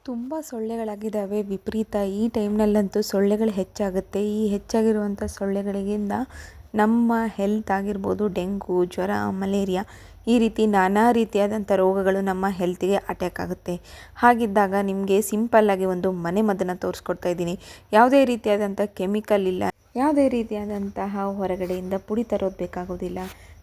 ತುಂಬ ಸೊಳ್ಳೆಗಳಾಗಿದ್ದಾವೆ ವಿಪರೀತ. ಈ ಟೈಮ್ನಲ್ಲಂತೂ ಸೊಳ್ಳೆಗಳು ಹೆಚ್ಚಾಗುತ್ತೆ. ಈ ಹೆಚ್ಚಾಗಿರುವಂಥ ಸೊಳ್ಳೆಗಳಿಂದ ನಮ್ಮ ಹೆಲ್ತ್ ಆಗಿರ್ಬೋದು, ಡೆಂಗು, ಜ್ವರ, ಮಲೇರಿಯಾ ಈ ರೀತಿ ನಾನಾ ರೀತಿಯಾದಂಥ ರೋಗಗಳು ನಮ್ಮ ಹೆಲ್ತಿಗೆ ಅಟ್ಯಾಕ್ ಆಗುತ್ತೆ. ಹಾಗಿದ್ದಾಗ ನಿಮಗೆ ಸಿಂಪಲ್ಲಾಗಿ ಒಂದು ಮನೆಮದ್ದನ್ನು ತೋರಿಸ್ಕೊಡ್ತಾ ಇದ್ದೀನಿ. ಯಾವುದೇ ರೀತಿಯಾದಂಥ ಕೆಮಿಕಲ್ ಇಲ್ಲ, ಯಾವುದೇ ರೀತಿಯಾದಂತಹ ಹೊರಗಡೆಯಿಂದ ಪುಡಿ ತರೋದು ಬೇಕಾಗೋದಿಲ್ಲ.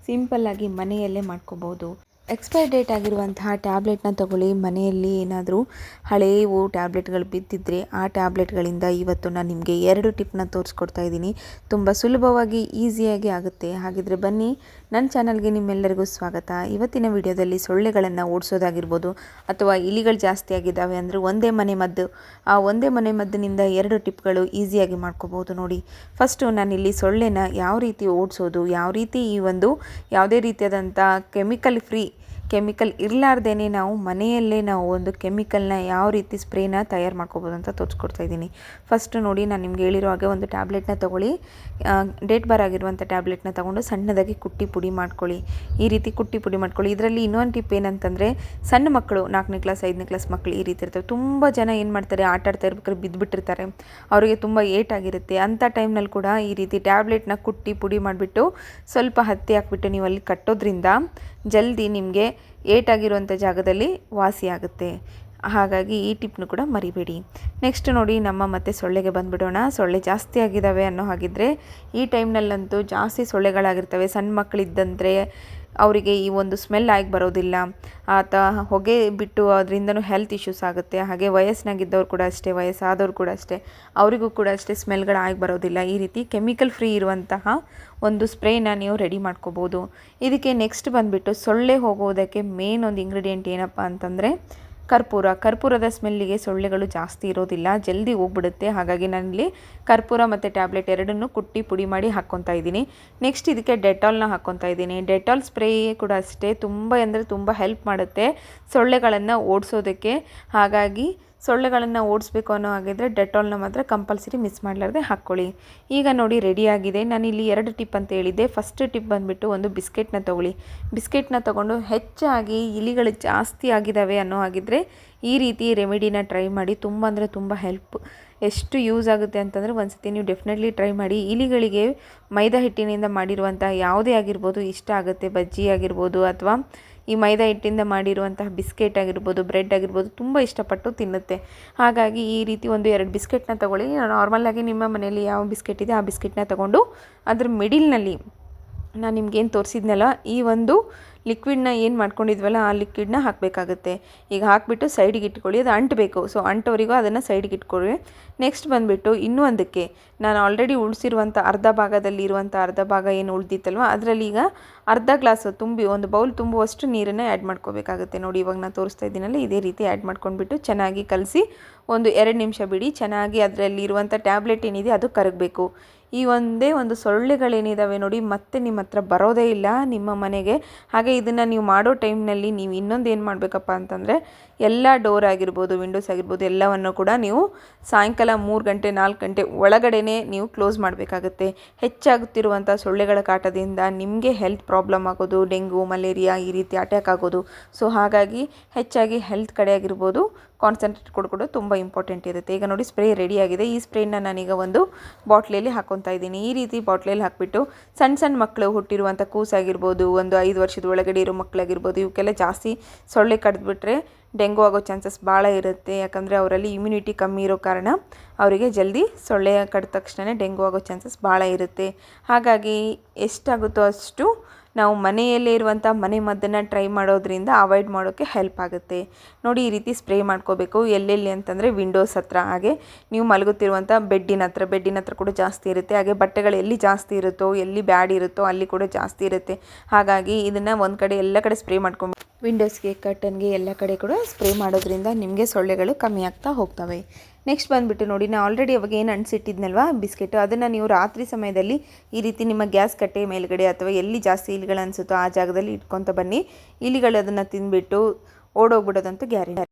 ಸಿಂಪಲ್ಲಾಗಿ ಮನೆಯಲ್ಲೇ ಮಾಡ್ಕೋಬೋದು. ಎಕ್ಸ್ಪೈರ್ ಡೇಟ್ ಆಗಿರುವಂತಹ ಟ್ಯಾಬ್ಲೆಟ್ನ ತಗೊಳ್ಳಿ. ಮನೆಯಲ್ಲಿ ಏನಾದರೂ ಹಳೆಯವು ಟ್ಯಾಬ್ಲೆಟ್ಗಳು ಬಿದ್ದಿದ್ದರೆ ಆ ಟ್ಯಾಬ್ಲೆಟ್ಗಳಿಂದ ಇವತ್ತು ನಾನು ನಿಮಗೆ 2 ಟಿಪ್ನ ತೋರಿಸ್ಕೊಡ್ತಾ ಇದ್ದೀನಿ. ತುಂಬ ಸುಲಭವಾಗಿ ಈಸಿಯಾಗಿ ಆಗುತ್ತೆ. ಹಾಗಿದ್ರೆ ಬನ್ನಿ, ನನ್ನ ಚಾನಲ್ಗೆ ನಿಮ್ಮೆಲ್ಲರಿಗೂ ಸ್ವಾಗತ. ಇವತ್ತಿನ ವಿಡಿಯೋದಲ್ಲಿ ಸೊಳ್ಳೆಗಳನ್ನು ಓಡಿಸೋದಾಗಿರ್ಬೋದು ಅಥವಾ ಇಲಿಗಳು ಜಾಸ್ತಿ ಆಗಿದ್ದಾವೆ ಅಂದರೆ ಒಂದೇ ಮನೆ ಮದ್ದು, ಆ ಒಂದೇ ಮನೆ ಮದ್ದಿನಿಂದ 2 ಟಿಪ್ಗಳು ಈಸಿಯಾಗಿ ಮಾಡ್ಕೋಬೋದು ನೋಡಿ. ಫಸ್ಟು ನಾನಿಲ್ಲಿ ಸೊಳ್ಳೆನ ಯಾವ ರೀತಿ ಓಡಿಸೋದು, ಯಾವ ರೀತಿ ಈ ಒಂದು ಯಾವುದೇ ರೀತಿಯಾದಂಥ ಕೆಮಿಕಲ್ ಇರಲಾರ್ದೇ ನಾವು ಮನೆಯಲ್ಲೇ ನಾವು ಒಂದು ಕೆಮಿಕಲ್ನ ಯಾವ ರೀತಿ ಸ್ಪ್ರೇನ ತಯಾರು ಮಾಡ್ಕೋಬೋದು ಅಂತ ತೋರಿಸ್ಕೊಡ್ತಾ ಇದ್ದೀನಿ. ಫಸ್ಟು ನೋಡಿ, ನಾನು ನಿಮ್ಗೆ ಹೇಳಿರೋ ಹಾಗೆ ಒಂದು ಟ್ಯಾಬ್ಲೆಟ್ನ ತೊಗೊಳ್ಳಿ. ಡೇಟ್ ಬಾರ್ ಆಗಿರುವಂಥ ಟ್ಯಾಬ್ಲೆಟ್ನ ತೊಗೊಂಡು ಸಣ್ಣದಾಗಿ ಕುಟ್ಟಿ ಪುಡಿ ಮಾಡ್ಕೊಳ್ಳಿ. ಈ ರೀತಿ ಕುಟ್ಟಿ ಪುಡಿ ಮಾಡ್ಕೊಳ್ಳಿ. ಇದರಲ್ಲಿ ಇನ್ನೊಂದು ಟಿಪ್ ಏನಂತಂದರೆ, ಸಣ್ಣ ಮಕ್ಕಳು 4ನೇ ಕ್ಲಾಸ್ 5ನೇ ಕ್ಲಾಸ್ ಮಕ್ಕಳು ಈ ರೀತಿ ಇರ್ತವೆ. ತುಂಬ ಜನ ಏನು ಮಾಡ್ತಾರೆ, ಆಟ ಆಡ್ತಾ ಇರ್ಬೇಕಾದ್ರೆ ಬಿದ್ದುಬಿಟ್ಟಿರ್ತಾರೆ, ಅವರಿಗೆ ತುಂಬ ಏಟಾಗಿರುತ್ತೆ. ಅಂಥ ಟೈಮ್ನಲ್ಲಿ ಕೂಡ ಈ ರೀತಿ ಟ್ಯಾಬ್ಲೆಟ್ನ ಕುಟ್ಟಿ ಪುಡಿ ಮಾಡಿಬಿಟ್ಟು ಸ್ವಲ್ಪ ಹತ್ತಿ ಹಾಕ್ಬಿಟ್ಟು ನೀವು ಅಲ್ಲಿ ಕಟ್ಟೋದ್ರಿಂದ ಜಲ್ದಿ ನಿಮಗೆ ಏಟಾಗಿರುವಂಥ ಜಾಗದಲ್ಲಿ ವಾಸಿ ಆಗುತ್ತೆ. ಹಾಗಾಗಿ ಈ ಟಿಪ್ನು ಕೂಡ ಮರಿಬೇಡಿ. ನೆಕ್ಸ್ಟ್ ನೋಡಿ, ನಮ್ಮ ಮತ್ತೆ ಸೊಳ್ಳೆಗೆ ಬಂದುಬಿಡೋಣ. ಸೊಳ್ಳೆ ಜಾಸ್ತಿ ಆಗಿದ್ದಾವೆ ಅನ್ನೋ ಹಾಗಿದ್ದರೆ ಈ ಟೈಮ್ನಲ್ಲಂತೂ ಜಾಸ್ತಿ ಸೊಳ್ಳೆಗಳಾಗಿರ್ತವೆ. ಸಣ್ಣ ಮಕ್ಕಳಿದ್ದಂದರೆ ಅವರಿಗೆ ಈ ಒಂದು ಸ್ಮೆಲ್ ಆಗಿ ಬರೋದಿಲ್ಲ, ಹೊಗೆ ಬಿಟ್ಟು ಅದರಿಂದನೂ ಹೆಲ್ತ್ ಇಶ್ಯೂಸ್ ಆಗುತ್ತೆ. ಹಾಗೆ ವಯಸ್ಸಿನಾಗಿದ್ದವ್ರು ಕೂಡ ಅಷ್ಟೇ, ವಯಸ್ಸಾದವ್ರು ಕೂಡ ಅಷ್ಟೇ, ಅವರಿಗೂ ಕೂಡ ಅಷ್ಟೇ ಸ್ಮೆಲ್ಗಳು ಆಗಿ ಬರೋದಿಲ್ಲ. ಈ ರೀತಿ ಕೆಮಿಕಲ್ ಫ್ರೀ ಇರುವಂತಹ ಒಂದು ಸ್ಪ್ರೇನ ನೀವು ರೆಡಿ ಮಾಡ್ಕೋಬೋದು. ಇದಕ್ಕೆ ನೆಕ್ಸ್ಟ್ ಬಂದುಬಿಟ್ಟು ಸೊಳ್ಳೆ ಹೋಗೋದಕ್ಕೆ ಮೇನ್ ಒಂದು ಇಂಗ್ರೀಡಿಯೆಂಟ್ ಏನಪ್ಪ ಅಂತಂದರೆ ಕರ್ಪೂರದ ಸ್ಮೆಲ್ಲಿಗೆ ಸೊಳ್ಳೆಗಳು ಜಾಸ್ತಿ ಇರೋದಿಲ್ಲ, ಜಲ್ದಿ ಹೋಗ್ಬಿಡುತ್ತೆ. ಹಾಗಾಗಿ ನಾನಿಲ್ಲಿ ಕರ್ಪೂರ ಮತ್ತು ಟ್ಯಾಬ್ಲೆಟ್ ಎರಡನ್ನೂ ಕುಟ್ಟಿ ಪುಡಿ ಮಾಡಿ ಹಾಕ್ಕೊತಾ ಇದ್ದೀನಿ. ನೆಕ್ಸ್ಟ್ ಇದಕ್ಕೆ ಡೆಟಾಲ್ನ ಹಾಕ್ಕೊತಾ ಇದ್ದೀನಿ. ಡೆಟಾಲ್ ಸ್ಪ್ರೇ ಕೂಡ ಅಷ್ಟೇ ತುಂಬ ಹೆಲ್ಪ್ ಮಾಡುತ್ತೆ ಸೊಳ್ಳೆಗಳನ್ನು ಓಡಿಸೋದಕ್ಕೆ. ಹಾಗಾಗಿ ಸೊಳ್ಳೆಗಳನ್ನು ಓಡಿಸ್ಬೇಕು ಅನ್ನೋ ಹಾಗಿದ್ರೆ ಡೆಟಾಲ್ನ ಮಾತ್ರ ಕಂಪಲ್ಸರಿ ಮಿಸ್ ಮಾಡಲಾರ್ದೆ ಹಾಕ್ಕೊಳ್ಳಿ. ಈಗ ನೋಡಿ ರೆಡಿಯಾಗಿದೆ. ನಾನಿಲ್ಲಿ 2 ಟಿಪ್ ಅಂತ ಹೇಳಿದ್ದೆ. ಫಸ್ಟ್ ಟಿಪ್ ಬಂದುಬಿಟ್ಟು ಒಂದು ಬಿಸ್ಕೆಟ್ನ ತೊಗೊಳ್ಳಿ. ಬಿಸ್ಕೆಟ್ನ ತೊಗೊಂಡು ಹೆಚ್ಚಾಗಿ ಇಲಿಗಳು ಜಾಸ್ತಿ ಆಗಿದ್ದಾವೆ ಅನ್ನೋ ಹಾಗಿದ್ರೆ ಈ ರೀತಿ ರೆಮಿಡಿನ ಟ್ರೈ ಮಾಡಿ. ತುಂಬ ಅಂದರೆ ತುಂಬ ಎಷ್ಟು ಯೂಸ್ ಆಗುತ್ತೆ ಅಂತಂದರೆ ಒಂದ್ಸತಿ ನೀವು ಡೆಫಿನೆಟ್ಲಿ ಟ್ರೈ ಮಾಡಿ. ಇಲಿಗಳಿಗೆ ಮೈದಾ ಹಿಟ್ಟಿನಿಂದ ಮಾಡಿರುವಂಥ ಯಾವುದೇ ಆಗಿರ್ಬೋದು ಇಷ್ಟ ಆಗುತ್ತೆ. ಬಜ್ಜಿ ಆಗಿರ್ಬೋದು ಅಥವಾ ಈ ಮೈದಾ ಹಿಟ್ಟಿಂದ ಮಾಡಿರುವಂತಹ ಬಿಸ್ಕೆಟ್ ಆಗಿರ್ಬೋದು, ಬ್ರೆಡ್ ಆಗಿರ್ಬೋದು ತುಂಬ ಇಷ್ಟಪಟ್ಟು ತಿನ್ನುತ್ತೆ. ಹಾಗಾಗಿ ಈ ರೀತಿ ಒಂದು 2 ಬಿಸ್ಕೆಟ್ನ ತೊಗೊಳ್ಳಿ. ನಾರ್ಮಲಾಗಿ ನಿಮ್ಮ ಮನೆಯಲ್ಲಿ ಯಾವ ಬಿಸ್ಕೆಟ್ ಇದೆ ಆ ಬಿಸ್ಕೆಟ್ನ ತೊಗೊಂಡು ಅದ್ರ ಮಿಡಿಲ್ನಲ್ಲಿ ನಾನು ನಿಮ್ಗೇನು ತೋರಿಸಿದ್ನಲ್ಲ ಈ ಒಂದು ಲಿಕ್ವಿಡ್ನ ಏನು ಮಾಡ್ಕೊಂಡಿದ್ವಲ್ಲ ಆ ಲಿಕ್ವಿಡ್ನ ಹಾಕಬೇಕಾಗುತ್ತೆ. ಈಗ ಹಾಕಿಬಿಟ್ಟು ಸೈಡಿಗೆ ಇಟ್ಕೊಳ್ಳಿ. ಅದು ಅಂಟಬೇಕು, ಸೊ ಅಂಟೋವರೆಗೂ ಅದನ್ನು ಸೈಡಿಗೆ ಇಟ್ಕೊಳ್ಳಿ. ನೆಕ್ಸ್ಟ್ ಬಂದುಬಿಟ್ಟು ಇನ್ನೂ ಒಂದಕ್ಕೆ ನಾನು ಆಲ್ರೆಡಿ ಉಳಿಸಿರುವಂಥ ಅರ್ಧ ಭಾಗ ಏನು ಉಳಿದಿತ್ತಲ್ವ ಅದರಲ್ಲಿ ಈಗ ಅರ್ಧ ಗ್ಲಾಸ್ ಒಂದು ಬೌಲ್ ತುಂಬುವಷ್ಟು ನೀರನ್ನು ಆ್ಯಡ್ ಮಾಡ್ಕೋಬೇಕಾಗುತ್ತೆ. ನೋಡಿ, ಇವಾಗ ನಾನು ತೋರಿಸ್ತಾ ಇದ್ದೀನಲ್ಲ ಇದೇ ರೀತಿ ಆ್ಯಡ್ ಮಾಡ್ಕೊಂಡ್ಬಿಟ್ಟು ಚೆನ್ನಾಗಿ ಕಲಸಿ ಒಂದು 2 ನಿಮಿಷ ಬಿಡಿ. ಚೆನ್ನಾಗಿ ಅದರಲ್ಲಿ ಇರುವಂಥ ಟ್ಯಾಬ್ಲೆಟ್ ಏನಿದೆ ಅದು ಕರಗಬೇಕು. ಈ ಒಂದೇ ಒಂದು ಸೊಳ್ಳೆಗಳೇನಿದ್ದಾವೆ ನೋಡಿ ಮತ್ತೆ ನಿಮ್ಮ ಹತ್ರ ಬರೋದೇ ಇಲ್ಲ ನಿಮ್ಮ ಮನೆಗೆ. ಹಾಗೆ ಇದನ್ನು ನೀವು ಮಾಡೋ ಟೈಮ್ನಲ್ಲಿ ನೀವು ಇನ್ನೊಂದು ಏನು ಮಾಡಬೇಕಪ್ಪ ಅಂತಂದರೆ, ಎಲ್ಲ ಡೋರ್ ಆಗಿರ್ಬೋದು, ವಿಂಡೋಸ್ ಆಗಿರ್ಬೋದು ಎಲ್ಲವನ್ನು ಕೂಡ ನೀವು ಸಾಯಂಕಾಲ 3 ಗಂಟೆ 4 ಗಂಟೆ ಒಳಗಡೆನೇ ನೀವು ಕ್ಲೋಸ್ ಮಾಡಬೇಕಾಗುತ್ತೆ. ಹೆಚ್ಚಾಗುತ್ತಿರುವಂಥ ಸೊಳ್ಳೆಗಳ ಕಾಟದಿಂದ ನಿಮಗೆ ಹೆಲ್ತ್ ಪ್ರಾಬ್ಲಮ್ ಆಗೋದು, ಡೆಂಗು, ಮಲೇರಿಯಾ ಈ ರೀತಿ ಅಟ್ಯಾಕ್ ಆಗೋದು. ಸೊ ಹಾಗಾಗಿ ಹೆಚ್ಚಾಗಿ ಹೆಲ್ತ್ ಕಡೆ ಆಗಿರ್ಬೋದು ಕಾನ್ಸಂಟ್ರೇಟ್ ಕೊಡ್ಕೊಡೋದು ತುಂಬ ಇಂಪಾರ್ಟೆಂಟ್ ಇರುತ್ತೆ. ಈಗ ನೋಡಿ ಸ್ಪ್ರೇ ರೆಡಿಯಾಗಿದೆ. ಈ ಸ್ಪ್ರೇನ ನಾನೀಗ ಒಂದು ಬಾಟ್ಲಲ್ಲಿ ಹಾಕ್ಕೊತಾ ಇದ್ದೀನಿ. ಈ ರೀತಿ ಬಾಟ್ಲಲ್ಲಿ ಹಾಕಿಬಿಟ್ಟು ಸಣ್ಣ ಮಕ್ಕಳು ಹುಟ್ಟಿರುವಂಥ ಕೂಸಾಗಿರ್ಬೋದು, ಒಂದು 5 ವರ್ಷದ ಒಳಗಡೆ ಇರೋ ಮಕ್ಕಳಾಗಿರ್ಬೋದು, ಇವಕ್ಕೆಲ್ಲ ಜಾಸ್ತಿ ಸೊಳ್ಳೆ ಕಡಿದ್ಬಿಟ್ರೆ ಡೆಂಗು ಆಗೋ ಚಾನ್ಸಸ್ ಭಾಳ ಇರುತ್ತೆ. ಯಾಕಂದರೆ ಅವರಲ್ಲಿ ಇಮ್ಯುನಿಟಿ ಕಮ್ಮಿ ಇರೋ ಕಾರಣ ಅವರಿಗೆ ಜಲ್ದಿ ಸೊಳ್ಳೆ ಕಡಿದ ತಕ್ಷಣ ಡೆಂಗು ಆಗೋ ಚಾನ್ಸಸ್ ಭಾಳ ಇರುತ್ತೆ. ಹಾಗಾಗಿ ಎಷ್ಟಾಗುತ್ತೋ ಅಷ್ಟು ನಾವು ಮನೆಯಲ್ಲೇ ಇರುವಂಥ ಮನೆ ಮದ್ದನ್ನು ಟ್ರೈ ಮಾಡೋದ್ರಿಂದ ಅವಾಯ್ಡ್ ಮಾಡೋಕ್ಕೆ ಹೆಲ್ಪ್ ಆಗುತ್ತೆ. ನೋಡಿ, ಈ ರೀತಿ ಸ್ಪ್ರೇ ಮಾಡ್ಕೋಬೇಕು. ಎಲ್ಲೆಲ್ಲಿ ಅಂತಂದರೆ ವಿಂಡೋಸ್ ಹತ್ರ, ಹಾಗೆ ನೀವು ಮಲಗುತ್ತಿರುವಂಥ ಬೆಡ್ಡಿನ ಹತ್ರ ಕೂಡ ಜಾಸ್ತಿ ಇರುತ್ತೆ. ಹಾಗೆ ಬಟ್ಟೆಗಳು ಎಲ್ಲಿ ಜಾಸ್ತಿ ಇರುತ್ತೋ, ಎಲ್ಲಿ ಬ್ಯಾಡ್ ಇರುತ್ತೋ ಅಲ್ಲಿ ಕೂಡ ಜಾಸ್ತಿ ಇರುತ್ತೆ. ಹಾಗಾಗಿ ಇದನ್ನು ಒಂದು ಕಡೆ ಎಲ್ಲ ಕಡೆ ಸ್ಪ್ರೇ ಮಾಡ್ಕೊಂಡು ವಿಂಡೋಸ್ಗೆ, ಕರ್ಟನ್ಗೆ ಎಲ್ಲ ಕಡೆ ಕೂಡ ಸ್ಪ್ರೇ ಮಾಡೋದ್ರಿಂದ ನಿಮಗೆ ಸೊಳ್ಳೆಗಳು ಕಮ್ಮಿ ಆಗ್ತಾ ಹೋಗ್ತವೆ. ನೆಕ್ಸ್ಟ್ ಬಂದುಬಿಟ್ಟು ನೋಡಿ, ನಾನು ಆಲ್ರೆಡಿ ಅವಾಗ ಏನು ಅಂಟಿಸಿಟ್ಟಿದ್ನಲ್ವ ಬಿಸ್ಕೆಟು, ಅದನ್ನು ನೀವು ರಾತ್ರಿ ಸಮಯದಲ್ಲಿ ಈ ರೀತಿ ನಿಮ್ಮ ಗ್ಯಾಸ್ ಕಟ್ಟೆ ಮೇಲ್ಗಡೆ ಅಥವಾ ಎಲ್ಲಿ ಜಾಸ್ತಿ ಇಲಿಗಳು ಅನಿಸುತ್ತೋ ಆ ಜಾಗದಲ್ಲಿ ಇಟ್ಕೊತ ಬನ್ನಿ. ಇಲಿಗಳು ಅದನ್ನು ತಿಂದುಬಿಟ್ಟು ಓಡೋಗ್ಬಿಡೋದಂತೂ ಗ್ಯಾರಂಟಿ.